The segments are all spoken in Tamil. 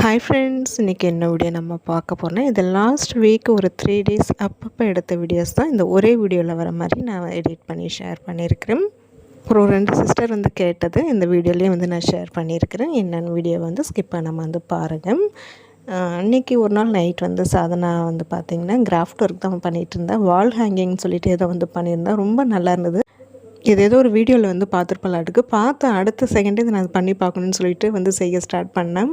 ஹாய் ஃப்ரெண்ட்ஸ், இன்றைக்கி என்ன வீடியோ நம்ம பார்க்க போகிறோன்னா, இது லாஸ்ட் வீக் ஒரு 3 டேஸ் அப்பப்போ எடுத்த வீடியோஸ் தான் இந்த ஒரே வீடியோவில் வர மாதிரி நான் எடிட் பண்ணி ஷேர் பண்ணியிருக்கிறேன். ஒரு 2 சிஸ்டர் கேட்டது இந்த வீடியோலேயே நான் ஷேர் பண்ணியிருக்கிறேன். என்னென்ன வீடியோ ஸ்கிப் பண்ணாமல் பாருங்கள். அன்றைக்கி ஒரு நாள் நைட் சாதனா பார்த்திங்கன்னா கிராஃப்ட் ஒர்க் தான் பண்ணிகிட்டு இருந்தேன். வால் ஹேங்கிங்னு சொல்லிட்டு ஏதோ பண்ணியிருந்தேன். ரொம்ப நல்லா இருந்தது. இது ஏதோ ஒரு வீடியோவில் பார்த்துருப்பலாட்டுக்கு பார்த்து அடுத்த செகண்டே நான் அது பண்ணி பார்க்கணுன்னு சொல்லிட்டு செய்ய ஸ்டார்ட் பண்ணேன்.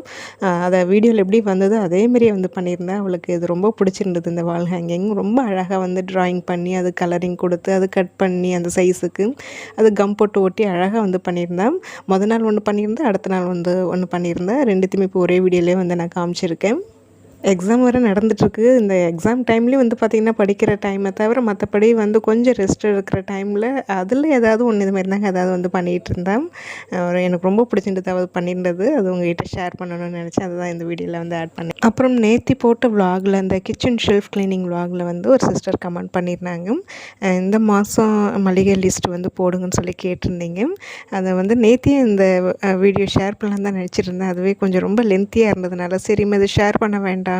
அதை வீடியோவில் எப்படி வந்ததோ அதேமாரியே பண்ணியிருந்தேன். அவளுக்கு இது ரொம்ப பிடிச்சிருந்தது. இந்த வால் ஹேங்கிங் ரொம்ப அழகாக ட்ராயிங் பண்ணி அது கலரிங் கொடுத்து அது கட் பண்ணி அந்த சைஸுக்கு அது கம் போட்டு ஒட்டி அழகாக பண்ணியிருந்தேன். மொதல் நாள் ஒன்று பண்ணியிருந்தேன், அடுத்த நாள் ஒன்று பண்ணியிருந்தேன். ரெண்டுத்தையுமே இப்போ ஒரே வீடியோலேயே நான் காமிச்சிருக்கேன். எக்ஸாம் வேறு நடந்துகிட்ருக்கு. இந்த எக்ஸாம் டைம்லேயும் பார்த்திங்கன்னா படிக்கிற டைமை தவிர மற்றபடி கொஞ்சம் ரெஸ்ட் எடுக்கிற டைமில் அதில் ஏதாவது ஒன்று இதுமாரி தாங்க ஏதாவது பண்ணிகிட்டு இருந்தேன். எனக்கு ரொம்ப பிடிச்சிருந்தது அவள் பண்ணியிருந்தது. அது உங்கள்கிட்ட ஷேர் பண்ணணும்னு நினச்சேன். அதுதான் இந்த வீடியோவில் ஆட் பண்ணேன். அப்புறம் நேற்று போட்ட விலாகில் அந்த கிச்சன் ஷெல்ஃப் கிளீனிங் விலாகில் ஒரு சிஸ்டர் கமெண்ட் பண்ணியிருந்தாங்க. இந்த மாதம் மளிகை லிஸ்ட் போடுங்கன்னு சொல்லி கேட்டிருந்தீங்க. அதை நேற்றே இந்த வீடியோ ஷேர் பண்ணலாம் தான் நினச்சிருந்தேன். அதுவே கொஞ்சம் ரொம்ப லென்த்தியாக இருந்ததுனால சரி இது ஷேர் பண்ண வேண்டாம்,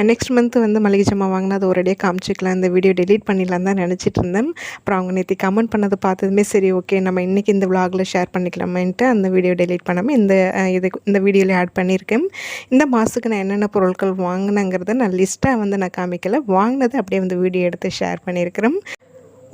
நெக்ஸ்ட் மந்த் மளிகை ஜாமான் வாங்கினா அது ஒரேடியாக காமிச்சிக்கலாம், இந்த வீடியோ டெலீட் பண்ணிடலாம் தான் நினச்சிட்டு இருந்தேன். அப்புறம் அவங்க நேற்று கமெண்ட் பண்ணதை பார்த்ததுமே சரி ஓகே நம்ம இன்றைக்கி இந்த விலாகில் ஷேர் பண்ணிக்கலாமேன்ட்டு அந்த வீடியோ டெலீட் பண்ணாமல் இந்த வீடியோவில் ஆட் பண்ணியிருக்கேன். இந்த மாதத்துக்கு நான் என்னென்ன பொருட்கள் வாங்கினேங்கிறத நான் லிஸ்ட்டாக நான் காமிக்கலை, வாங்கினதை அப்படியே வீடியோ எடுத்து ஷேர் பண்ணியிருக்கிறேன்.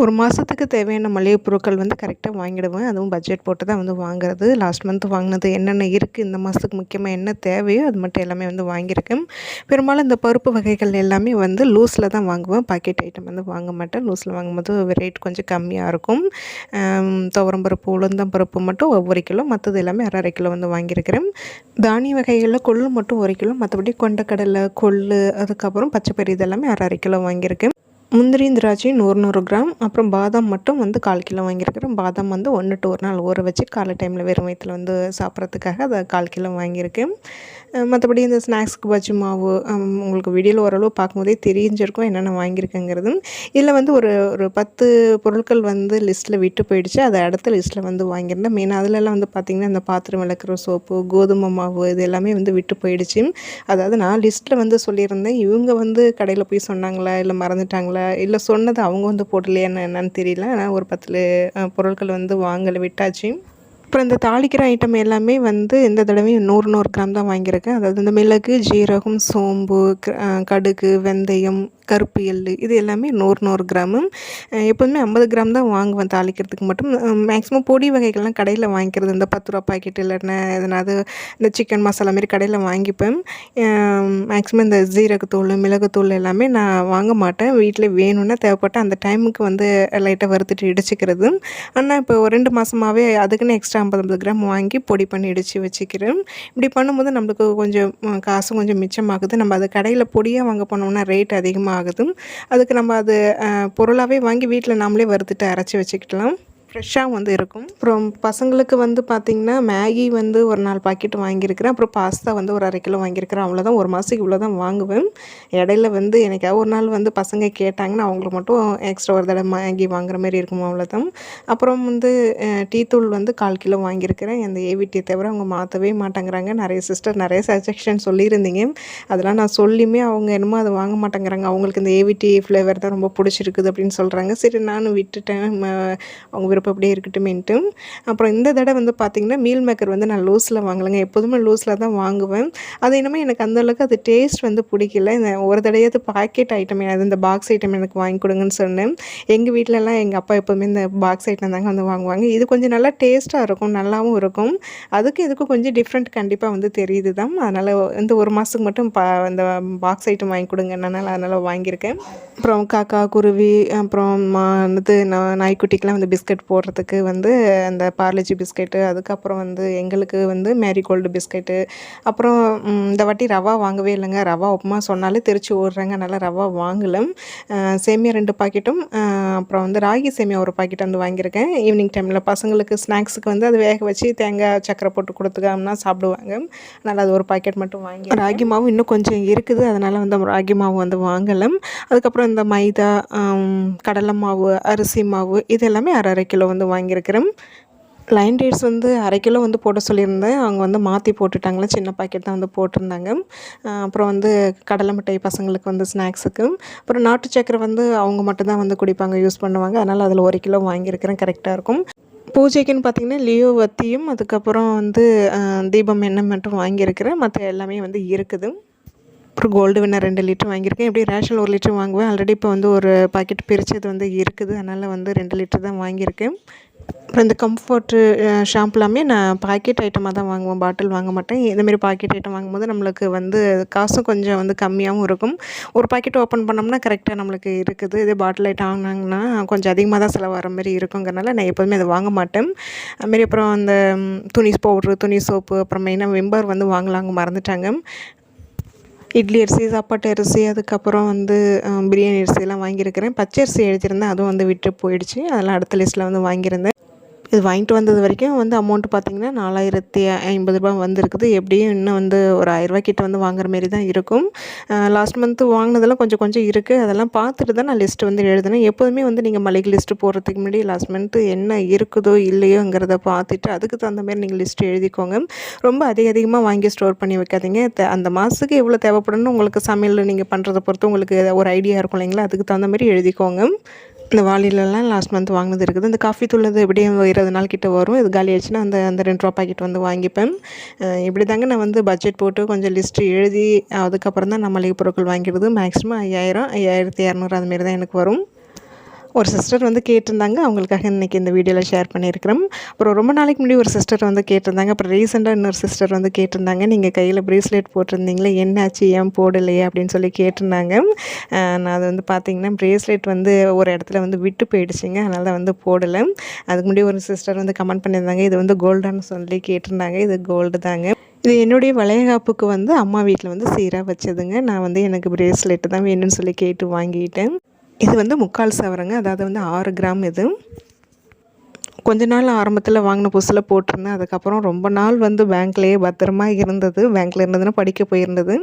ஒரு மாதத்துக்கு தேவையான மளிகை பொருட்கள் கரெக்டாக வாங்கிடுவேன். அதுவும் பட்ஜெட் போட்டு தான் வாங்குறது. லாஸ்ட் மந்த் வாங்கினது என்னென்ன இருக்குது, இந்த மாதத்துக்கு முக்கியமாக என்ன தேவையோ அது மட்டும் எல்லாமே வாங்கியிருக்கேன். பெரும்பாலும் இந்த பருப்பு வகைகள் எல்லாமே லூஸில் தான் வாங்குவேன். பாக்கெட் ஐட்டம் வாங்க மாட்டேன். லூஸில் வாங்கும்போது ரேட் கொஞ்சம் கம்மியாக இருக்கும். துவரம்பருப்பு உளுந்தம்பருப்பு மட்டும் 1 கிலோ, மற்றது எல்லாமே 1/2 கிலோ வாங்கியிருக்கிறேன். தானிய வகைகளில் கொள்ளு மட்டும் 1 கிலோ, மற்றபடி கொண்டக்கடலை, கொள்ளு, அதுக்கப்புறம் பச்சைப்பயிறு இதெல்லாமே 1/2 கிலோ வாங்கியிருக்கேன். முந்திரி திராட்சை 100 கிராம், அப்புறம் பாதாம் மட்டும் 1/4 கிலோ வாங்கியிருக்கிறேன். பாதாம் 1 to 1 நாள் ஊற வச்சு காலை டைமில் வெறும் வயிற்றில் சாப்பிட்றதுக்காக அதை 1/4 கிலோ வாங்கியிருக்கேன். மற்றபடி இந்த ஸ்நாக்ஸுக்கு பஜ்ஜி மாவு உங்களுக்கு வீடியோவில் ஓரளவு பார்க்கும்போதே தெரிஞ்சிருக்கும் என்னென்ன வாங்கியிருக்கேங்கிறது. இதில் ஒரு 10 பொருட்கள் லிஸ்ட்டில் விட்டு போயிடுச்சு. அதை அடுத்த லிஸ்ட்டில் வாங்கியிருந்தேன். மெயினாக அதிலெல்லாம் பார்த்திங்கன்னா இந்த பாத்திரம் விளக்குற சோப்பு, கோதுமை மாவு இது எல்லாமே விட்டு போயிடுச்சு. அதாவது நான் லிஸ்ட்டில் சொல்லியிருந்தேன். இவங்க கடையில் போய் சொன்னாங்களா இல்லை மறந்துட்டாங்களா இல்லை சொன்னது அவங்க போடலையா என்னன்னு தெரியல. ஆனால் ஒரு 10 பொருட்கள் வாங்கலை, விட்டாச்சு. அப்புறம் இந்த தாளிக்கிற ஐட்டம் எல்லாமே இந்த தடவையும் 100 கிராம் தான் வாங்கியிருக்கேன். அதாவது இந்த மிளகு, ஜீரகம், சோம்பு, கடுகு, வெந்தயம், கருப்பு எள்ளு இது எல்லாமே 100 கிராமு. எப்போதுமே 50 கிராம் தான் வாங்குவேன் தாளிக்கிறதுக்கு மட்டும். மேக்ஸிமம் பொடி வகைகள்லாம் கடையில் வாங்கிக்கிறது. இந்த 10 ரூபா பாக்கெட் இல்லைன்னா எதனாவது இந்த சிக்கன் மசாலா மாரி கடையில் வாங்கிப்பேன். மேக்ஸிமம் இந்த ஜீரகத்தூள், மிளகுத்தூள் எல்லாமே நான் வாங்க மாட்டேன். வீட்டில் வேணும்னா தேவைப்பட்ட அந்த டைமுக்கு லைட்டாக வறுத்துட்டு இடிச்சிக்கிறது. ஆனால் இப்போ 2 மாதமாகவே அதுக்குன்னு எக்ஸ்ட்ரா 50 கிராம் வாங்கி பொடி பண்ணி இடித்து வச்சுக்கிறேன். இப்படி பண்ணும்போது நம்மளுக்கு கொஞ்சம் காசும் கொஞ்சம் மிச்சமாகுது. நம்ம அதை கடையில் பொடியாக வாங்க போனோம்னா ரேட் அதிகமாக ஆகுது. அதுக்கு நம்ம அது பொருளாகவே வாங்கி வீட்டில் நாமளே வறுத்துட்டு அரைச்சி வச்சுக்கிட்டலாம். ஃப்ரெஷ்ஷாக இருக்கும். அப்புறம் பசங்களுக்கு பார்த்திங்கன்னா மேகி ஒரு 4 பாக்கெட் வாங்கியிருக்கிறேன். அப்புறம் பாஸ்தா ஒரு 1/2 கிலோ வாங்கியிருக்கிறேன். அவ்வளோதான், ஒரு மாதத்துக்கு இவ்வளோ தான் வாங்குவேன். இடையில எனக்காக ஒரு நாள் பசங்க கேட்டாங்கன்னா அவங்களுக்கு மட்டும் எக்ஸ்ட்ரா ஒரு தடவை மேகி வாங்குற மாதிரி இருக்கும், அவ்வளோதான். அப்புறம் டீ தூள் 1/4 கிலோ வாங்கியிருக்கிறேன். அந்த ஏவிடியை தவிர அவங்க மாற்றவே மாட்டேங்கிறாங்க. நிறைய சிஸ்டர் நிறைய சஜஷன் சொல்லியிருந்தீங்க. அதெல்லாம் நான் சொல்லியுமே அவங்க என்னமோ அதை வாங்க மாட்டேங்கிறாங்க. அவங்களுக்கு இந்த ஏவிடி ஃப்ளேவர் தான் ரொம்ப பிடிச்சிருக்குது அப்படின்னு சொல்கிறாங்க. சரி நானும் விட்டுட்டேன், அவங்க விருப்பம் அப்படியே இருக்கட்டுமேன்ட்டு. அப்புறம் இந்த தடவை பார்த்திங்கன்னா மீல் மேக்கர் நான் லூஸில் வாங்கலைங்க. எப்போதுமே லூஸில் தான் வாங்குவேன். அது என்னமோ எனக்கு அந்தளவுக்கு அது டேஸ்ட் பிடிக்கல. இந்த ஒரு தடையாவது பாக்கெட் ஐட்டம், அது இந்த பாக்ஸ் ஐட்டம் எனக்கு வாங்கி கொடுங்கன்னு சொன்னேன். எங்கள் வீட்டிலலாம் எங்கள் அப்பா எப்போதுமே இந்த பாக்ஸ் ஐட்டம் தாங்க வாங்குவாங்க. இது கொஞ்சம் நல்லா டேஸ்ட்டாக இருக்கும், நல்லாவும் இருக்கும். அதுக்கு இதுக்கும் கொஞ்சம் டிஃப்ரெண்ட் கண்டிப்பாக தெரியுது தான். அதனால் இந்த ஒரு மாதத்துக்கு மட்டும் இந்த பாக்ஸ் ஐட்டம் வாங்கி கொடுங்கனால அதனால் வாங்கியிருக்கேன். அப்புறம் காக்கா, குருவி, அப்புறம் நாய்க்குட்டிக்கெலாம் பிஸ்கட் போடுறதுக்கு அந்த பார்லேஜி பிஸ்கெட்டு, அதுக்கப்புறம் எங்களுக்கு மேரிகோல்டு பிஸ்கெட்டு. அப்புறம் இந்த வாட்டி ரவா வாங்கவே இல்லைங்க. ரவா உப்புமா சொன்னாலே தெரிச்சு ஓடுறாங்க, அதனால் ரவா வாங்கலை. சேமியா 2 பாக்கெட்டும், அப்புறம் ராகி சேமியா 1 பாக்கெட் வாங்கியிருக்கேன். ஈவினிங் டைமில் பசங்களுக்கு ஸ்நாக்ஸுக்கு அது வேக வச்சு தேங்காய் சக்கரை போட்டு கொடுத்துக்காமனா சாப்பிடுவாங்க. அதனால் அது 1 பாக்கெட் மட்டும் வாங்கி, ராகி மாவு இன்னும் கொஞ்சம் இருக்குது, அதனால் ராகி மாவு வாங்கலை. அதுக்கப்புறம் இந்த மைதா, கடலை மாவு, அரிசி மாவு இது எல்லாமே 1/2 கிலோ வாங்கியிருக்கிறேன். லைன் டேட்ஸ் வந்து 1/2 கிலோ வந்து போட சொல்லியிருந்தேன். அவங்க வந்து மாற்றி போட்டுட்டாங்களா, சின்ன பாக்கெட் தான் வந்து போட்டிருந்தாங்க. அப்புறம் வந்து கடலை மிட்டாய் பசங்களுக்கு வந்து ஸ்நாக்ஸுக்கு. அப்புறம் நாட்டு சர்க்கரை வந்து அவங்க மட்டும் தான் வந்து குடிப்பாங்க, யூஸ் பண்ணுவாங்க. அதனால் அதில் 1 கிலோ வாங்கியிருக்கிறேன், கரெக்டாக இருக்கும். பூஜைக்குன்னு பார்த்திங்கன்னா லியோ வத்தியும் அதுக்கப்புறம் வந்து தீபம் எண்ணெய் மட்டும் வாங்கியிருக்கிறேன். மற்ற எல்லாமே வந்து இருக்குது. அப்புறம் கோல்டு வின்னர் 2 லிட்டர் வாங்கியிருக்கேன். எப்படி ரேஷன் 1 லிட்டர் வாங்குவேன். ஆல்ரெடி இப்போ வந்து ஒரு பாக்கெட் பிரித்தது வந்து இருக்குது. அதனால் வந்து 2 லிட்டர் தான் வாங்கியிருக்கேன். அப்புறம் இந்த கம்ஃபர்ட்டு ஷாம்புலாமே நான் பாக்கெட் ஐட்டமாக தான் வாங்குவேன், பாட்டில் வாங்க மாட்டேன். இந்தமாரி பாக்கெட் ஐட்டம் வாங்கும்போது நம்மளுக்கு வந்து காசும் கொஞ்சம் வந்து கம்மியாகவும் இருக்கும். ஒரு பாக்கெட் ஓப்பன் பண்ணோம்னா கரெக்டாக நம்மளுக்கு இருக்குது. இதே பாட்டில் ஐட்டம் வாங்கினாங்கன்னா கொஞ்சம் அதிகமாக தான் செலவாகிற மாரி இருக்குங்கிறனால நான் எப்போதுமே அதை வாங்க மாட்டேன். அதுமாரி அப்புறம் அந்த துணி பவுட்ரு, துணி சோப்பு, அப்புறம் மெயினாக விம்பர் வந்து வாங்கலாங்க மறந்துட்டாங்க. இட்லி அரிசி, சாப்பாட்டு அரிசி, அதுக்கப்புறம் வந்து பிரியாணி அரிசியெல்லாம் வாங்கியிருக்கிறேன். பச்சை அரிசி எழுதியிருந்தேன், அதுவும் வந்து விட்டு போயிடுச்சு. அதெல்லாம் அடுத்த லிஸ்ட்டில் வந்து வாங்கியிருந்தேன். இது வாங்கிட்டு வந்தது வரைக்கும் வந்து அமௌண்ட்டு பார்த்திங்கன்னா 4050 வந்திருக்குது. எப்படியும் இன்னும் வந்து ஒரு 1000 கிட்ட வந்து வாங்குற மாரி தான் இருக்கும். லாஸ்ட் மந்த்து வாங்கினதெல்லாம் கொஞ்சம் கொஞ்சம் இருக்குது. அதெல்லாம் பார்த்துட்டு தான் நான் லிஸ்ட்டு வந்து எழுதினேன். எப்போதுமே வந்து நீங்கள் மளிகை லிஸ்ட்டு போடுறதுக்கு முன்னாடி லாஸ்ட் மந்த்து என்ன இருக்குதோ இல்லையோங்கிறத பார்த்துட்டு அதுக்கு தகுந்த மாரி நீங்கள் லிஸ்ட்டு எழுதிக்கோங்க. ரொம்ப அதிகமாக வாங்கி ஸ்டோர் பண்ணி வைக்காதீங்க. அந்த மாதத்துக்கு எவ்வளோ தேவைப்படும்னு உங்களுக்கு சமையல் நீங்கள் பண்ணுறத பொறுத்து உங்களுக்கு ஒரு ஐடியா இருக்கும் இல்லைங்களா, அதுக்கு தகுந்த மாரி எழுதிக்கோங்க. இந்த வாளிலலாம் லாஸ்ட் மந்த் வாங்கினது இருக்குது. இந்த காஃபி தூள் இது எப்படியும் 20 நாள் கிட்ட வரும். இது காலி ஆயிடுச்சுன்னா அந்த அந்த ₹2 பாக்கெட் வந்து வாங்கிப்பேன். இப்படி தாங்க நான் வந்து பட்ஜெட் போட்டு கொஞ்சம் லிஸ்ட்டு எழுதி அதுக்கப்புறம் தான் நான் மளிகை பொருட்கள் வாங்கிடுது. மேக்ஸிமம் 5000, 5200 அதுமாரி தான் எனக்கு வரும். ஒரு சிஸ்டர் வந்து கேட்டிருந்தாங்க, அவங்களுக்காக இன்றைக்கி இந்த வீடியோவில் ஷேர் பண்ணியிருக்கிறேன். அப்புறம் ரொம்ப நாளைக்கு முன்னாடி ஒரு சிஸ்டர் வந்து கேட்டிருந்தாங்க. அப்புறம் ரீசெண்டாக இன்னொரு சிஸ்டர் வந்து கேட்டிருந்தாங்க, நீங்கள் கையில் ப்ரேஸ்லெட் போட்டிருந்தீங்களே என்னாச்சு, ஏன் போடலையே அப்படின்னு சொல்லி கேட்டிருந்தாங்க. நான் அது வந்து பார்த்திங்கன்னா ப்ரேஸ்லெட் வந்து ஒரு இடத்துல வந்து விட்டு போயிடுச்சுங்க, அதனால் வந்து போடலை. அதுக்கு முன்னாடி ஒரு சிஸ்டர் வந்து கமெண்ட் பண்ணியிருந்தாங்க, இது வந்து கோல்டான்னு சொல்லி கேட்டிருந்தாங்க. இது கோல்டு தாங்க. இது என்னுடைய வளைகாப்புக்கு வந்து அம்மா வீட்டில் வந்து சீராக வச்சதுங்க. நான் வந்து எனக்கு ப்ரேஸ்லெட்டு தான் வேணும்னு சொல்லி கேட்டு வாங்கிட்டேன். இது வந்து 3/4 சவரங்க, அதாவது வந்து 6 கிராம் இது. கொஞ்ச நாள் ஆரம்பத்தில் வாங்கின புதுசில் போட்டிருந்தேன். அதுக்கப்புறம் ரொம்ப நாள் வந்து பேங்க்லேயே பத்திரமா இருந்தது. பேங்க்கில் இருந்ததுன்னா படிக்க போயிருந்தது.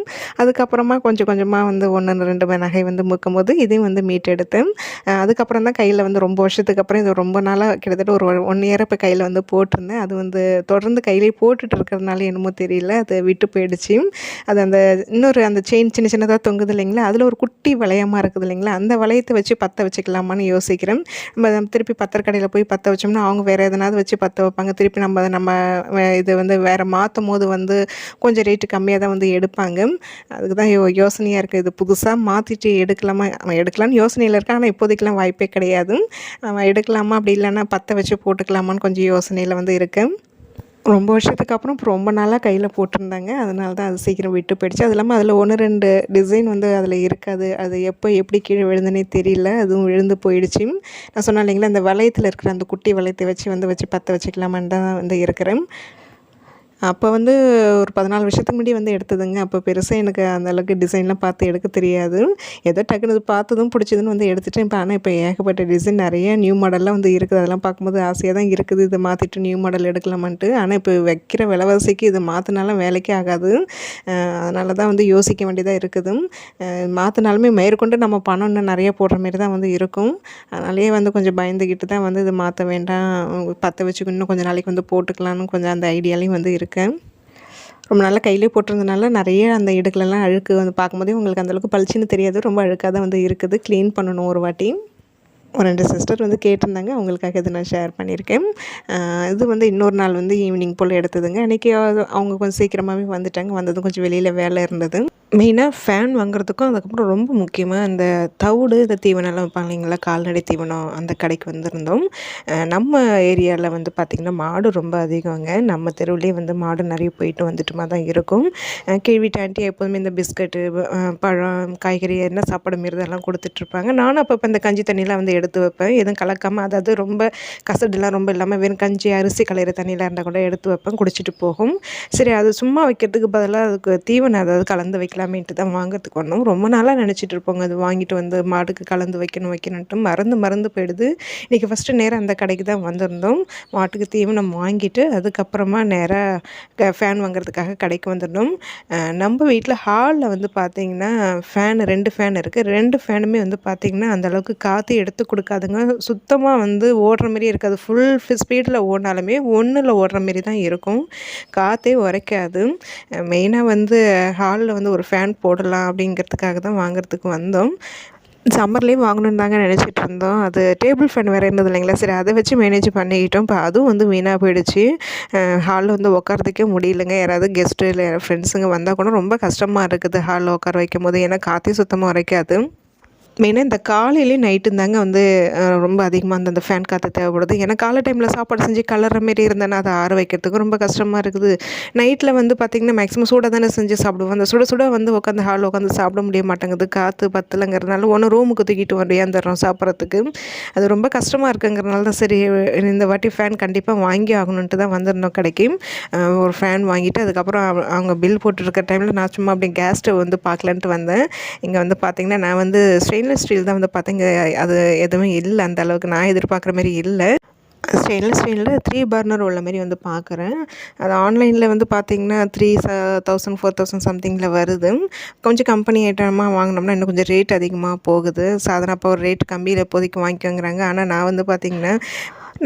அதுக்கப்புறமா கொஞ்சம் கொஞ்சமாக வந்து 1, 2 நகை வந்து முக்கும்போது இதையும் வந்து மீட் எடுத்தேன். அதுக்கப்புறம் தான் கையில் வந்து ரொம்ப வருஷத்துக்கு அப்புறம் இது ரொம்ப நாளாக கிட்டத்தட்ட ஒரு 1 இயர் இப்போ கையில் வந்து போட்டிருந்தேன். அது வந்து தொடர்ந்து கையிலே போட்டுட்டு இருக்கிறதுனால என்னமோ தெரியல, அது விட்டு போயிடுச்சு. அது அந்த இன்னொரு அந்த செயின் சின்ன சின்னதாக தொங்குது இல்லைங்களா, அதில் ஒரு குட்டி வளையமாக இருக்குது இல்லைங்களா, அந்த வளையத்தை வச்சு பற்ற வச்சுக்கலாமான்னு யோசிக்கிறேன். நம்ம திருப்பி பத்திரக்கடையில் போய் பற்ற வச்சோம்னா அவங்க வேறு எதனாவது வச்சு பற்ற வைப்பாங்க. திருப்பி நம்ம இது வந்து வேறு மாற்றும் போது வந்து கொஞ்சம் ரேட்டு கம்மியாக தான் வந்து எடுப்பாங்க. அதுக்கு தான் யோசனையாக இருக்குது. இது புதுசாக மாற்றிட்டு எடுக்கலான்னு யோசனையில் இருக்கேன். ஆனால் இப்போதைக்கெலாம் வாய்ப்பே கிடையாது. எடுக்கலாமா, அப்படி இல்லைன்னா பற்ற வச்சு போட்டுக்கலாமான்னு கொஞ்சம் யோசனையில் வந்து இருக்கேன். ரொம்ப வருஷத்துக்கு அப்புறம் இப்போ ரொம்ப நாளாக கையில் போட்டிருந்தாங்க. அதனால தான் அது சீக்கிரம் விட்டு போயிடுச்சு. அது இல்லாமல் அதில் 1, 2 டிசைன் வந்து அதில் இருக்காது. அது எப்படி கீழே விழுந்துனே தெரியல. அதுவும் விழுந்து போயிடுச்சு. நான் சொன்னேன் இல்லைங்களா, அந்த வளையத்தில் இருக்கிற அந்த குட்டி வளையத்தை வச்சு பற்ற வச்சுக்கலாமான்னு தான் வந்து இருக்கிறேன். அப்போ வந்து ஒரு 14 வருஷத்துக்கு முன்னாடி வந்து எடுத்ததுங்க. அப்போ பெருசாக எனக்கு அந்த அளவுக்கு டிசைன்லாம் பார்த்து எடுக்க தெரியாது. ஏதோ டக்குனு இது பார்த்ததும் பிடிச்சதுன்னு வந்து எடுத்துட்டேன். இப்போ ஏகப்பட்ட டிசைன் நிறைய நியூ மாடல்லாம் வந்து இருக்குது. அதெல்லாம் பார்க்கும்போது ஆசையாக தான் இருக்குது, இதை மாற்றிட்டு நியூ மாடல் எடுக்கலாமான்ட்டு. ஆனால் இப்போ வைக்கிற விலைவாசிக்கு இது மாற்றினாலும் வேலைக்கே ஆகாது. அதனால தான் வந்து யோசிக்க வேண்டியதாக இருக்குது. மாற்றினாலுமே மேற்கொண்டு நம்ம பணம் இன்னும் நிறைய போடுற மாரி தான் வந்து இருக்கும். அதனாலேயே வந்து கொஞ்சம் பயந்துக்கிட்டு தான் வந்து இது மாற்ற வேண்டாம், பற்ற வச்சு இன்னும் கொஞ்சம் நாளைக்கு வந்து போட்டுக்கலான்னு கொஞ்சம் அந்த ஐடியாலையும் வந்து இருக்கேன். ரொம்ப நாளாக கையிலே போட்டிருந்தனால நிறைய அந்த இடுக்குலலாம் அழுக்கு வந்து பார்க்கும்போதே உங்களுக்கு அந்தளவுக்கு பளிச்சுன்னு தெரியாது. ரொம்ப அழுக்காக தான் வந்து இருக்குது. க்ளீன் பண்ணணும் ஒரு வாட்டி. ஒரு 2 சிஸ்டர் வந்து கேட்டிருந்தாங்க, அவங்களுக்காக இதை நான் ஷேர் பண்ணியிருக்கேன். இது வந்து இன்னொரு நாள் வந்து ஈவினிங் போல் எடுத்ததுங்க. அன்றைக்கி அவங்க கொஞ்சம் சீக்கிரமாகவே வந்துட்டாங்க. வந்ததும் கொஞ்சம் வெளியில் வேலை இருந்தது. மெயினாக ஃபேன் வாங்குறதுக்கும் அதுக்கப்புறம் ரொம்ப முக்கியமாக இந்த தவிடு, இந்த தீவனம்லாம் வைப்பாங்க இல்லைங்களா, கால்நடை தீவனம், அந்த கடைக்கு வந்திருந்தோம். நம்ம ஏரியாவில் வந்து பார்த்திங்கன்னா மாடு ரொம்ப அதிகங்க. நம்ம தெருவிலே வந்து மாடு நிறைய போயிட்டு வந்துட்டுமா தான் இருக்கும். கீழ் வீட்டு ஆண்டி எப்போதுமே இந்த பிஸ்கட்டு, பழம், காய்கறி என்ன சாப்பாடு மாரி இதெல்லாம் கொடுத்துட்ருப்பாங்க. நானும் அப்பப்போ இந்த கஞ்சி தண்ணியெலாம் வந்து எடுத்து வைப்பேன், எதுவும் கலக்காமல். அதாவது ரொம்ப கசடுலாம் ரொம்ப இல்லாமல் வெறும் கஞ்சி, அரிசி கலையிற தண்ணியெலாம் இருந்தால் கூட எடுத்து வைப்பேன், குடிச்சிட்டு போகும். சரி, அது சும்மா வைக்கிறதுக்கு பதிலாக அதுக்கு தீவனம் அதாவது கலந்து வைக்கலாம் வைக்கலாமேன்ட்டு தான் வாங்கிறதுக்கு வந்தோம். ரொம்ப நாளாக நினச்சிட்டு இருப்போங்க அது வாங்கிட்டு வந்து மாட்டுக்கு கலந்து வைக்கணுன்ட்டு மறந்து போயிடுது. இன்றைக்கி ஃபஸ்ட்டு நேராக அந்த கடைக்கு தான் வந்திருந்தோம். மாட்டுக்கு தீவனம் வாங்கிட்டு அதுக்கப்புறமா நேராக ஃபேன் வாங்குறதுக்காக கடைக்கு வந்துடணும். நம்ம வீட்டில் ஹாலில் வந்து பார்த்திங்கன்னா ஃபேன் 2 ஃபேன் இருக்குது. 2 ஃபேனுமே வந்து பார்த்திங்கன்னா அந்தளவுக்கு காற்று எடுத்து கொடுக்காதுங்க. சுத்தமாக வந்து ஓடுற மாரி இருக்காது. ஃபுல் ஸ்பீடில் ஓடினாலுமே 1ல் ஓடுற மாரி தான் இருக்கும். காற்றே உரைக்காது. மெயினாக வந்து ஹாலில் வந்து ஒரு ஃபேன் போடலாம் அப்படிங்கிறதுக்காக தான் வாங்குறதுக்கு வந்தோம். சம்மர்லேயும் வாங்கணுன்னு தாங்க நினச்சிட்டு இருந்தோம். அது டேபிள் ஃபேன் வேறு இருந்தது இல்லைங்களா, சரி அதை வச்சு மேனேஜ் பண்ணிக்கிட்டோம். இப்போ அதுவும் வந்து வீணாக போயிடுச்சு. ஹாலில் வந்து உட்காரதுக்கே முடியலைங்க. யாராவது கெஸ்ட்டு இல்லை ஃப்ரெண்ட்ஸுங்க வந்தால் கூட ரொம்ப கஷ்டமாக இருக்குது ஹாலில் உட்கார வைக்கும்போது. ஏன்னா காற்றே சுத்தமாக உரைக்காது. மெயினாக இந்த காலையிலேயும் நைட்டும் தாங்க வந்து ரொம்ப அதிகமாக அந்த ஃபேன் காற்று தேவைப்படுது. ஏன்னா காலை டைமில் சாப்பாடு செஞ்சு கலர்ற மாரி இருந்தேன்னா அதை ஆற வைக்கிறதுக்கு ரொம்ப கஷ்டமாக இருக்குது. நைட்டில் வந்து பார்த்திங்கன்னா மேக்ஸிமம் சூடாக தானே செஞ்சு சாப்பிடுவோம். அந்த சுட வந்து உட்காந்து ஹாலில் உட்காந்து சாப்பிட முடிய மாட்டேங்குது. காற்று பத்தலைங்கிறதுனால ஒன்று ரூமுக்கு தூக்கிட்டு வந்துடுறோம் சாப்பிட்றதுக்கு. அது ரொம்ப கஷ்டமாக இருக்குங்கிறனால தான் சரி இந்த வாட்டி ஃபேன் கண்டிப்பாக வாங்கி ஆகணுன்ட்டு தான் வந்திருந்தோம் கடைக்கு. ஒரு ஃபேன் வாங்கிட்டு அதுக்கப்புறம் அவங்க பில் போட்டுருக்க டைமில் நான் சும்மா அப்படியே கேஸ் ஸ்டவ் வந்து பார்க்கலான்ட்டு வந்தேன். இங்கே வந்து பார்த்திங்கன்னா நான் வந்து ஸ்டெயின்லெஸ் ஸ்டீல் தான் வந்து பார்த்தீங்க, அது எதுவும் இல்லை, அந்த அளவுக்கு நான் எதிர்பார்க்குற மாதிரி இல்லை. ஸ்டெயின்லெஸ் ஸ்டீலில் 3 பர்னர் உள்ள மாதிரி வந்து பார்க்குறேன். அது ஆன்லைனில் வந்து பார்த்திங்கன்னா 3000 4000 சம்திங்கில் வருது. கொஞ்சம் கம்பெனி ஐட்டமாக வாங்கினோம்னா இன்னும் கொஞ்சம் ரேட் அதிகமாக போகுது. சாதாரண அப்போ ஒரு ரேட் கம்மியில் இப்போதைக்கு வாங்கிக்கோங்கிறாங்க. ஆனால் நான் வந்து பார்த்திங்கன்னா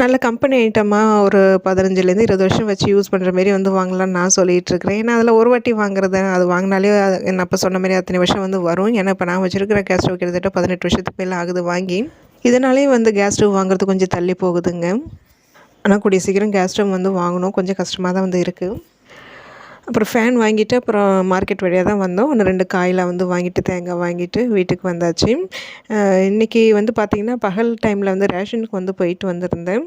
நல்ல கம்பெனி ஐட்டமாக ஒரு 15லேருந்து 20 வருஷம் வச்சு யூஸ் பண்ணுற மாரி வந்து வாங்கலாம்னு நான் சொல்லிகிட்ருக்கிறேன். ஏன்னா அதில் ஒரு வாட்டி வாங்குறது அது வாங்கினாலே நான் அப்போ சொன்ன மாதிரி அத்தனை வருஷம் வந்து வரும். ஏன்னா இப்போ நான் வச்சுருக்கிற கேஸ் ஸ்டவ் கிட்டத்தட்ட 18 வருஷத்துக்கு மேலே ஆகுது வாங்கி. இதனாலே வந்து கேஸ் ஸ்டவ் வாங்குறது கொஞ்சம் தள்ளி போகுதுங்க. ஆனால் கூடிய சீக்கிரம் கேஸ் ஸ்டவ் வந்து வாங்கணும். கொஞ்சம் கஷ்டமாக தான் வந்து இருக்குது. அப்புறம் ஃபேன் வாங்கிட்டு அப்புறம் மார்க்கெட் வழியாக தான் வந்தோம். ஒன்று 2 காயெலாம் வந்து வாங்கிட்டு தேங்காய் வாங்கிட்டு வீட்டுக்கு வந்தாச்சு. இன்றைக்கி வந்து பார்த்திங்கன்னா பகல் டைமில் வந்து ரேஷனுக்கு வந்து போயிட்டு வந்திருந்தேன்.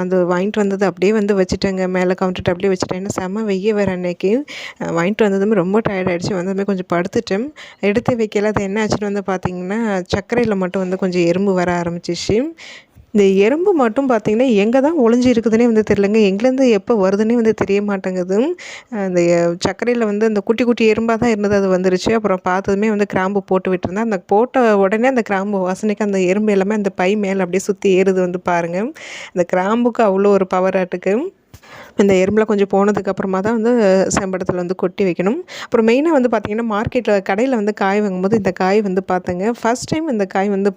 அது வாங்கிட்டு வந்தது அப்படியே வந்து வச்சுட்டேங்க. மேலே கவுண்டர்ட்ட அப்படியே வச்சுட்டேன். ஏன்னா செம்ம வெய்ய வேறு அன்னைக்கு. வாங்கிட்டு வந்ததுமே ரொம்ப டயர்ட் ஆகிடுச்சு. வந்ததுமே கொஞ்சம் படுத்துட்டேன். எடுத்து வைக்கல. அது என்ன ஆச்சுன்னு வந்து பார்த்திங்கன்னா சர்க்கரையில் மட்டும் வந்து கொஞ்சம் எறும்பு வர ஆரம்பிச்சிச்சு. இந்த எறும்பு மட்டும் பார்த்திங்கன்னா எங்கே தான் ஒளிஞ்சு இருக்குதுன்னே வந்து தெரியலங்க. எங்கேருந்து எப்போ வருதுன்னே வந்து தெரிய மாட்டேங்குது. அந்த சர்க்கரையில் வந்து அந்த குட்டி குட்டி எறும்பாக தான் இருந்தது. அது வந்துருச்சு. அப்புறம் பார்த்ததுமே வந்து கிராம்பு போட்டு விட்டுருந்தேன். அந்த போட்ட உடனே அந்த கிராம்பு வாசனைக்கு அந்த எறும்பு எல்லாமே அந்த பை மேலே அப்படியே சுற்றி ஏறுது வந்து பாருங்கள். அந்த கிராம்புக்கு அவ்வளோ ஒரு பவர் ஆட்டுக்கு. இந்த எறும்புலாம் கொஞ்சம் போனதுக்கப்புறமா தான் வந்து செம்படத்தில் வந்து கொட்டி வைக்கணும். அப்புறம் மெயினாக வந்து பார்த்திங்கன்னா மார்க்கெட்டில் கடையில் வந்து காய் வாங்கும்போது இந்த காய் வந்து பார்த்தேங்க. ஃபஸ்ட் டைம் இந்த காய் வந்து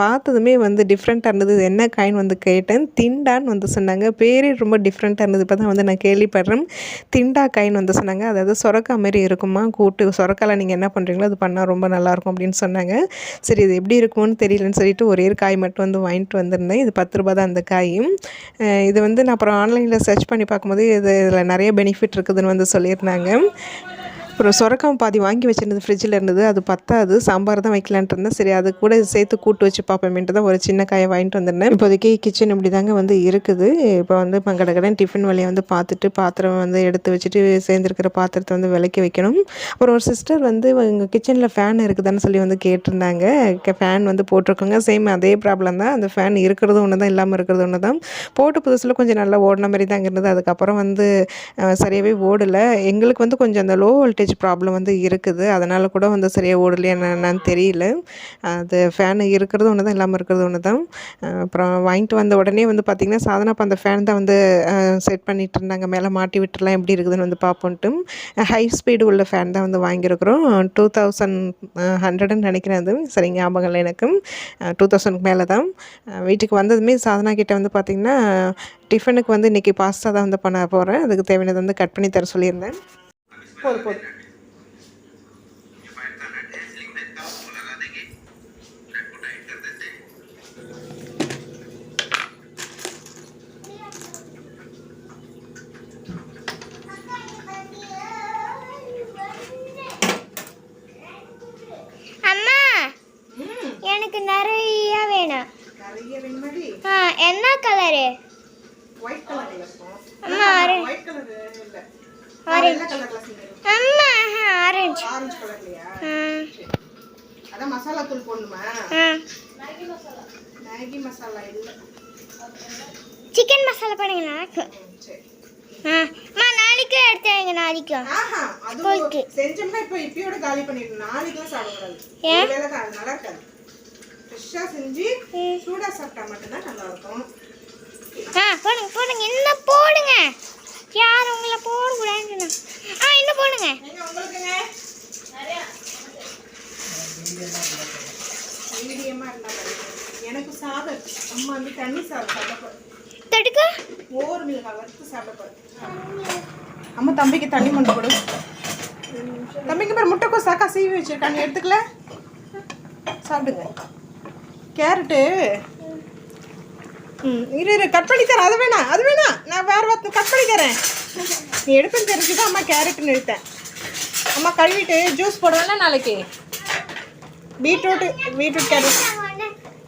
பார்த்ததுமே வந்து டிஃப்ரெண்ட்டாக இருந்தது. இது என்ன காய்ன்னு வந்து கேட்டேன். திண்டான்னு வந்து சொன்னாங்க. பேரே ரொம்ப டிஃப்ரெண்ட்டாக இருந்தது. இப்போ தான் வந்து நான் கேள்விப்படுறேன். திண்டா காய்ன்னு வந்து சொன்னாங்க. அதாவது சொரக்கா மாரி இருக்குமா கூட்டு. சொரக்காயில் நீங்கள் என்ன பண்ணுறீங்களோ அது பண்ணால் ரொம்ப நல்லாயிருக்கும் அப்படின்னு சொன்னாங்க. சரி இது எப்படி இருக்கும்னு தெரியலன்னு சொல்லிட்டு ஒரே ஒரு காய் மட்டும் வந்து வாங்கிட்டு வந்திருந்தேன். இது 10 ரூபா தான் அந்த காயும். இது வந்து நான் அப்புறம் ஆன்லைனில் சர்ச் பண்ணி பார்க்கும்போது இதில் நிறைய பெனிஃபிட் இருக்குதுன்னு வந்து சொல்லியிருந்தாங்க. அப்புறம் சொரக்காய் பாதி வாங்கி வச்சுருந்தது ஃப்ரிட்ஜில் இருந்தது. அது பத்தாது, சாம்பார் தான் வைக்கலான்ட்டு இருந்தேன். சரி அது கூட சேர்த்து கூட்டு வச்சு பார்ப்போமேன்ட்டு தான் ஒரு சின்ன காயை வாங்கிட்டு வந்திருந்தேன். இப்போதைக்கு கிச்சன் இப்படி தாங்க வந்து இருக்குது. இப்போ வந்து இப்போ கடகடன் டிஃபன் வேலையை வந்து பார்த்துட்டு பாத்திரம் வந்து எடுத்து வச்சுட்டு சேர்ந்துருக்கிற பாத்திரத்தை வந்து விளக்கி வைக்கணும். அப்புறம் ஒரு சிஸ்டர் வந்து எங்கள் கிச்சனில் ஃபேன் இருக்குதான்னு சொல்லி வந்து கேட்டிருந்தாங்க. ஃபேன் வந்து போட்டிருக்கோங்க. சேம் அதே ப்ராப்ளம் தான். அந்த ஃபேன் இருக்கிறது ஒன்று தான், இல்லாமல் இருக்கிறது ஒன்று தான். போட்ட புதுசில் கொஞ்சம் நல்லா ஓடின மாதிரி தான் இருந்தது. அதுக்கப்புறம் வந்து சரியாகவே ஓடலை. எங்களுக்கு வந்து கொஞ்சம் அந்த லோ வோல்டேஜ் ப்ராப்ளம் வந்து இருக்குது. அதனால் கூட வந்து சரியாக ஓடலையா என்னன்னு தெரியல. அது ஃபேன் இருக்கிறது ஒன்று தான், இல்லாமல் இருக்கிறது ஒன்று தான். அப்புறம் வாங்கிட்டு வந்த உடனே வந்து பார்த்திங்கன்னா சாதனா அப்போ அந்த ஃபேன் தான் வந்து செட் பண்ணிகிட்டு இருந்தாங்க. மேலே மாட்டி விட்டுலாம் எப்படி இருக்குதுன்னு வந்து பார்ப்போன்ட்டு. ஹை ஸ்பீடு உள்ள ஃபேன் தான் வந்து வாங்கியிருக்கிறோம். 2100ன்னு நினைக்கிறேன். அது சரி ஞாபகம் இல்லை எனக்கு. 2000க்கு மேலே தான். வீட்டுக்கு வந்ததுமே சாதனா கிட்டே வந்து பார்த்திங்கன்னா டிஃபனுக்கு வந்து இன்றைக்கி பாஸ்தா தான் வந்து பண்ண போகிறேன். அதுக்கு தேவையானது வந்து கட் பண்ணி தர சொல்லியிருந்தேன். போதும் அம்மா எனக்கு நிறைய வேணும். என்ன கலரு? அம்மா அம்மா ஆரஞ்சு. அதான் மசாலா தூள் போடணுமா? மேகி மசாலா இல்லை, சிக்கன் மசாலா போடுங்க. சரி அம்மா நாளைக்கு எடுத்து வைங்க நாளைக்கு. ஆஹா அது செஞ்சோம்னா இப்பயோட காலி பண்ணிடணும். நாளைக்குலாம் சாப்பிடக்கூடாது. ஒருவேளை அது நல்லா இருக்காது. ஃப்ரெஷ்ஷாக செஞ்சு சூடாக சாப்பிட்டா மட்டும்தான் நல்லா இருக்கும். போடுங்க போடுங்க இன்னும் போடுங்க. யார் உங்களை போடக்கூடாதுன்னு இன்னும் போடுங்க. உங்களுக்குங்க மீடியமாக இருந்தால் எனக்கு சாதம் அம்மா வந்து தண்ணி சாதம் சாப்பிட தடுக்க ஓவர் மிளகாய் வறுத்து சாப்பிட அம்மா தம்பிக்கு தண்ணி மொண்டு போடு. தம்பிக்கு பேர் முட்டைக்கோஸ் சாக்கா சீவி வச்சிருக்காங்க எடுத்துக்கல சாப்பிடுங்க. கேரட்டு இரு கட் பண்ணி தரேன். அது வேணாம் நான் வேறு வார்த்தை கட் பண்ணி தரேன். நீ எடுப்பேன்னு தெரிஞ்சுதான் அம்மா கேரட்டுன்னு எடுத்தேன். அம்மா கழுவிட்டு ஜூஸ் போடுவேன்னா நாளைக்கு. பீட்ரூட் கேரட்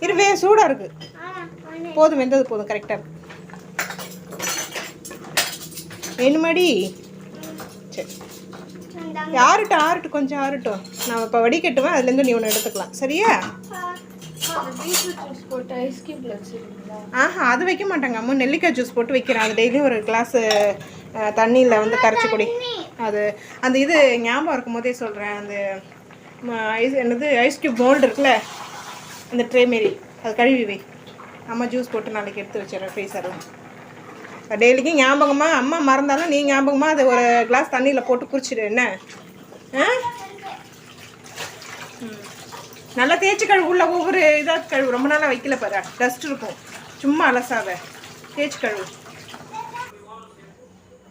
இருவே சூடாக இருக்குது. போதும் வெந்தது போதும் கரெக்டாக இருக்கு. வேணுமாடி? சரி ஆறட்டும் கொஞ்சம் ஆறட்டும். நான் இப்போ வடிகட்டுவேன். அதுலேருந்து நீ ஒன்று எடுத்துக்கலாம் சரியா? ஆஹா அது வைக்க மாட்டாங்க அம்மா. நெல்லிக்காய் ஜூஸ் போட்டு வைக்கிறேன். அது டெய்லியும் ஒரு கிளாஸு தண்ணியில் வந்து கரைச்சி குடி. அது அந்த இது ஞாபகம் இருக்கும் போதே சொல்கிறேன். அந்த ஐஸ் க்யூப் மோல்டு இருக்குல்ல அந்த ட்ரே மாரி அது கழுவி வை. அம்மா ஜூஸ் போட்டு நாளைக்கு எடுத்து வச்சிடறேன் ஃப்ரீசரில். டெய்லிக்கும் ஞாபகமாக அம்மா மறந்தாலும் நீ ஞாபகமாக அதை ஒரு கிளாஸ் தண்ணியில் போட்டு குடிச்சிடு. என்ன நல்லா தேய்ச்சி கழுவு. உள்ள ஒவ்வொரு இதாக கழுவு. ரொம்ப நாளாக வைக்கல பாரு டஸ்ட் இருக்கும். சும்மா அலசாத தேய்ச்சி கழுவு.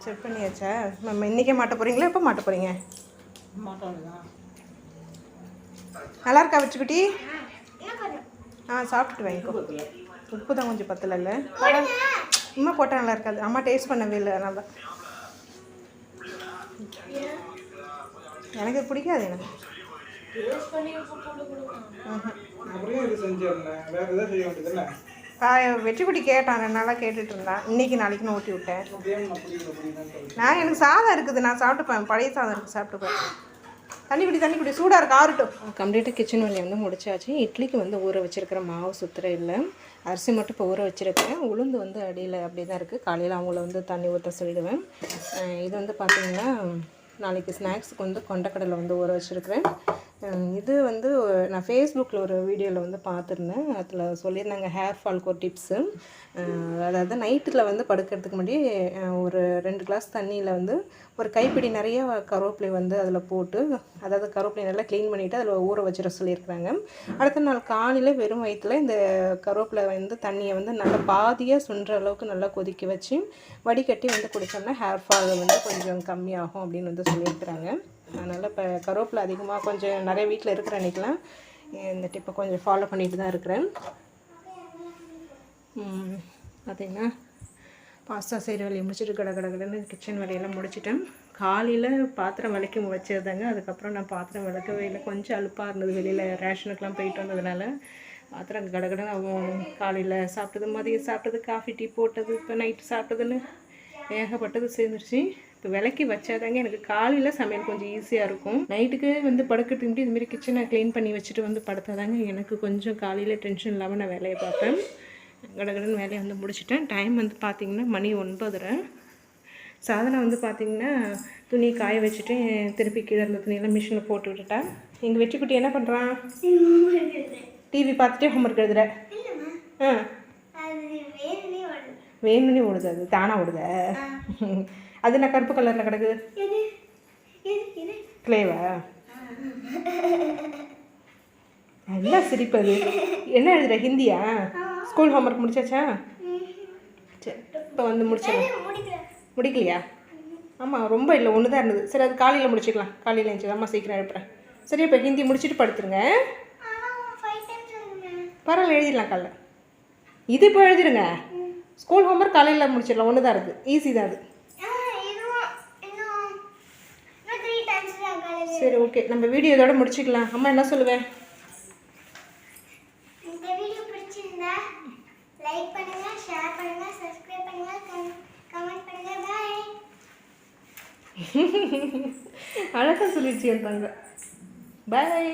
செக் பண்ணியாச்சா? நம்ம இன்றைக்கே மாட்ட போகிறீங்களா? எப்போ மாட்ட போகிறீங்க? நல்லா இருக்கா வச்சுக்கிட்டி? சாப்பிட்டுட்டு வாங்கிக்கோ. உப்பு தான் கொஞ்சம் பத்தல இல்லை இன்னும் போட்டால் நல்லா இருக்காது. அம்மா டேஸ்ட் பண்ணவே இல்லை அதனால தான். எனக்கு பிடிக்காது. எனக்கு வெற்றிக்குட்டி கேட்டான். 2 நாளாக கேட்டுட்டு இருந்தான். இன்னைக்கு நாளைக்குன்னு ஊட்டி விட்டேன். நான் எனக்கு சாதம் இருக்குது நான் சாப்பிட்டுப்பேன். பழைய சாதம் இருக்குது சாப்பிட்டுப்பேன். தண்ணி குடி சூடாக இருக்கு ஆறட்டும். கம்ப்ளீட்டாக கிச்சன் வேலையை வந்து முடிச்சாச்சு. இட்லிக்கு வந்து ஊற வச்சுருக்கிற மாவு சுற்றுற இல்லை. அரிசி மட்டும் இப்போ ஊற வச்சுருக்கேன். உளுந்து வந்து அடியில் அப்படி தான் இருக்குது. காலையில் அவங்கள வந்து தண்ணி ஊற்ற சொல்லிவிடுவேன். இது வந்து பார்த்திங்கன்னா நாளைக்கு ஸ்நாக்ஸுக்கு வந்து கொண்டக்கடலை வந்து ஊற வச்சுருக்கிறேன். இது வந்து நான் ஃபேஸ்புக்கில் ஒரு வீடியோவில் வந்து பார்த்துருந்தேன். அதில் சொல்லியிருந்தாங்க ஹேர் ஃபால்க்கு ஒரு டிப்ஸு. அதாவது நைட்டில் வந்து படுக்கிறதுக்கு முன்னாடி ஒரு 2 கிளாஸ் தண்ணியில் வந்து ஒரு கைப்பிடி நிறைய கருவேப்பிலை வந்து அதில் போட்டு, அதாவது கருவேப்பிலை நல்லா க்ளீன் பண்ணிவிட்டு அதில் ஊற வச்சிட சொல்லியிருக்கிறாங்க. அடுத்த நாள் காலையில் வெறும் வயிற்றில் இந்த கருவேப்பிலை வந்து தண்ணியை வந்து நல்லா பாதியாக சுண்டுற அளவுக்கு நல்லா கொதிக்க வச்சு வடிகட்டி வந்து குடித்தோம்னா ஹேர் ஃபால் வந்து கொஞ்சம் கம்மியாகும் அப்படின்னு வந்து சொல்லியிருக்கிறாங்க. அதனால் இப்போ கருவேப்பிலை அதிகமாக கொஞ்சம் நிறைய வீட்டில் இருக்கிற அன்றைக்கெலாம் இந்த டிப்பை கொஞ்சம் ஃபாலோ பண்ணிட்டு தான் இருக்கிறேன். பார்த்திங்கன்னா பாஸ்தா செய்கிற வேலையை முடிச்சுட்டு கடன்னு கிச்சன் வேலையெல்லாம் முடிச்சிட்டேன். காலையில் பாத்திரம் விளக்கி வச்சதுதாங்க. அதுக்கப்புறம் நான் பாத்திரம் விளக்கவே இல்லை. கொஞ்சம் அலுப்பாக இருந்தது. வெளியில் ரேஷனுக்கெலாம் போயிட்டு வந்ததுனால பாத்திரம் கடன்னு காலையில் சாப்பிட்டது, மதியம் சாப்பிட்டது, காஃபி டீ போட்டது, இப்போ நைட்டு சாப்பிட்டதுன்னு ஏகப்பட்டது சேர்ந்துருச்சு. இப்போ விளக்கி வச்சாதாங்க எனக்கு காலையில் சமையல் கொஞ்சம் ஈஸியாக இருக்கும். நைட்டுக்கு வந்து படுக்கிறதுக்கு முன்னாடி இதுமாரி கிச்சனை க்ளீன் பண்ணி வச்சுட்டு வந்து படுத்தாதாங்க எனக்கு கொஞ்சம் காலையில் டென்ஷன் இல்லாமல் நான் வேலையை பார்ப்பேன். கடன்னு வேலையை வந்து முடிச்சிட்டேன். டைம் வந்து பார்த்திங்கன்னா மணி 9:30. சாதனை வந்து பார்த்திங்கன்னா துணி காய வச்சுட்டு திருப்பி கீழே இருந்த துணியெல்லாம் மிஷினில் போட்டு விட்டுட்டா. எங்கள் வெற்றிக்குட்டி என்ன பண்ணுறான்? டிவி பார்த்துட்டே ஹோம்ஒர்க் எழுதுற. வேணும்னே ஓடுது. அது தானாக ஓடுத. அது நான் கருப்பு கலரில் கிடக்குது கிளேவா? நல்லா சிரிப்பது. என்ன எழுதுற? ஹிந்தியா? ஸ்கூல் ஹோம்ஒர்க் முடிச்சாச்சா? சரி இப்போ வந்து முடிக்கலையா? ஆமாம் ரொம்ப இல்லை, ஒன்று தான் இருந்தது. சரி அது காலையில் முடிச்சுக்கலாம். காலையில் எழுந்துச்சு அம்மா சீக்கிரம் எழுப்புறேன். சரி இப்போ ஹிந்தி முடிச்சுட்டு படுத்துருங்க. பரவாயில்ல எழுதிடலாம் காலைல. இது இப்போ எழுதிடுங்க. ஸ்கூல் ஹோம்ஒர்க் காலையில் முடிச்சிடலாம். ஒன்று தான் இருக்குது. ஈஸி தான் அது. சரி ஓகே நம்ம வீடியோ இதோட முடிச்சுக்கலாம். அம்மா என்ன சொல்லுவேன்? இந்த வீடியோ பிடிச்சிருந்தா லைக் பண்ணுங்க, ஷேர் பண்ணுங்க, சப்ஸ்கிரைப் பண்ணுங்க, கமெண்ட் பண்ணுங்க. பை. அழகாக சொல்லிடுச்சு. பாய்.